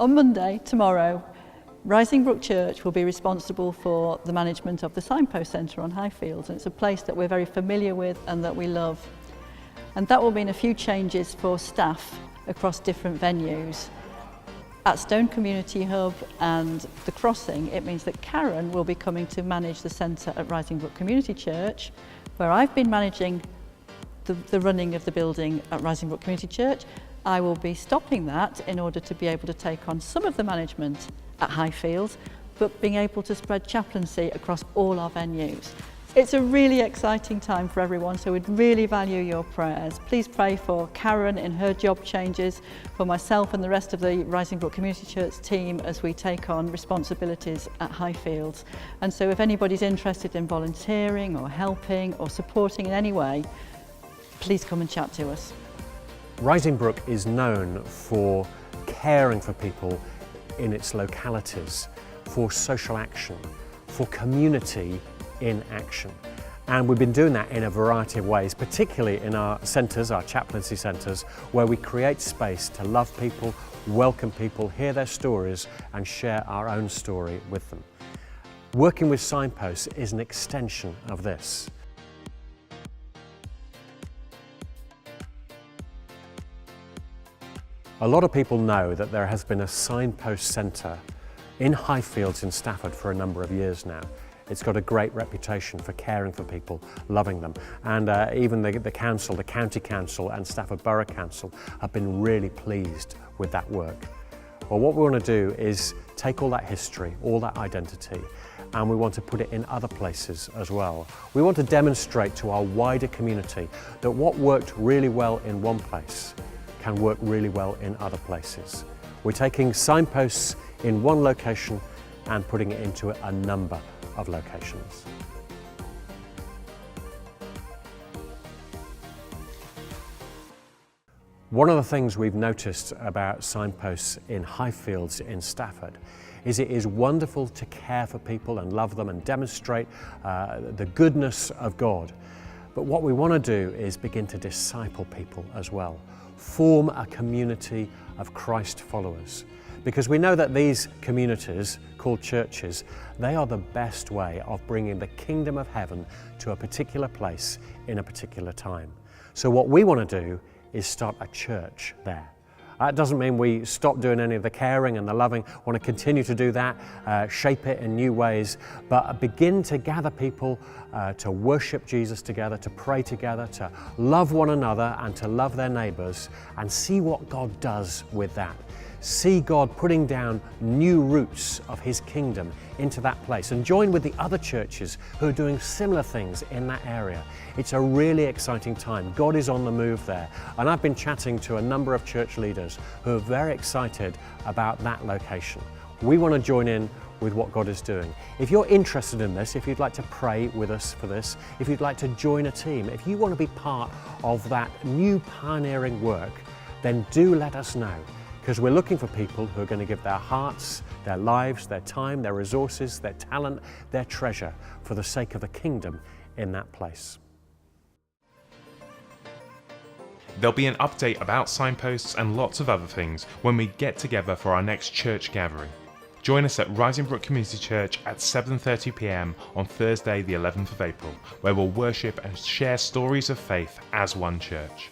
On Monday, tomorrow, Rising Brook Church will be responsible for the management of the Signpost Centre on Highfields, and it's a place that we're very familiar with and that we love. And that will mean a few changes for staff across different venues. At Stone Community Hub and The Crossing, it means that Karen will be coming to manage the centre at Rising Brook Community Church, where I've been managing the running of the building at Rising Brook Community Church. I will be stopping that in order to be able to take on some of the management at Highfields, but being able to spread chaplaincy across all our venues. It's a really exciting time for everyone, so we'd really value your prayers. Please pray for Karen in her job changes, for myself and the rest of the Rising Brook Community Church team as we take on responsibilities at Highfields. And so if anybody's interested in volunteering or helping or supporting in any way, please come and chat to us. Rising Brook is known for caring for people in its localities, for social action, for community in action. And we've been doing that in a variety of ways, particularly in our centres, our chaplaincy centres, where we create space to love people, welcome people, hear their stories and share our own story with them. Working with Signposts is an extension of this. A lot of people know that there has been a Signpost Centre in Highfields in Stafford for a number of years now. It's got a great reputation for caring for people, loving them, and even the council, the County Council and Stafford Borough Council have been really pleased with that work. Well, what we want to do is take all that history, all that identity, and we want to put it in other places as well. We want to demonstrate to our wider community that what worked really well in one place can work really well in other places. We're taking signposts in one location and putting it into a number of locations. One of the things we've noticed about signposts in Highfields in Stafford is it is wonderful to care for people and love them and demonstrate the goodness of God. But what we want to do is begin to disciple people as well, form a community of Christ followers. Because we know that these communities, called churches, they are the best way of bringing the kingdom of heaven to a particular place in a particular time. So what we want to do is start a church there. That doesn't mean we stop doing any of the caring and the loving. We want to continue to do that, shape it in new ways, but begin to gather people to worship Jesus together, to pray together, to love one another and to love their neighbours, and see what God does with that. See God putting down new roots of His kingdom into that place, and join with the other churches who are doing similar things in that area. It's a really exciting time. God is on the move there, and I've been chatting to a number of church leaders who are very excited about that location. We want to join in with what God is doing. If you're interested in this, if you'd like to pray with us for this, if you'd like to join a team, if you want to be part of that new pioneering work, then do let us know. Because we're looking for people who are going to give their hearts, their lives, their time, their resources, their talent, their treasure for the sake of the kingdom in that place. There'll be an update about signposts and lots of other things when we get together for our next church gathering. Join us at Rising Brook Community Church at 7:30 p.m. on Thursday the 11th of April, where we'll worship and share stories of faith as one church.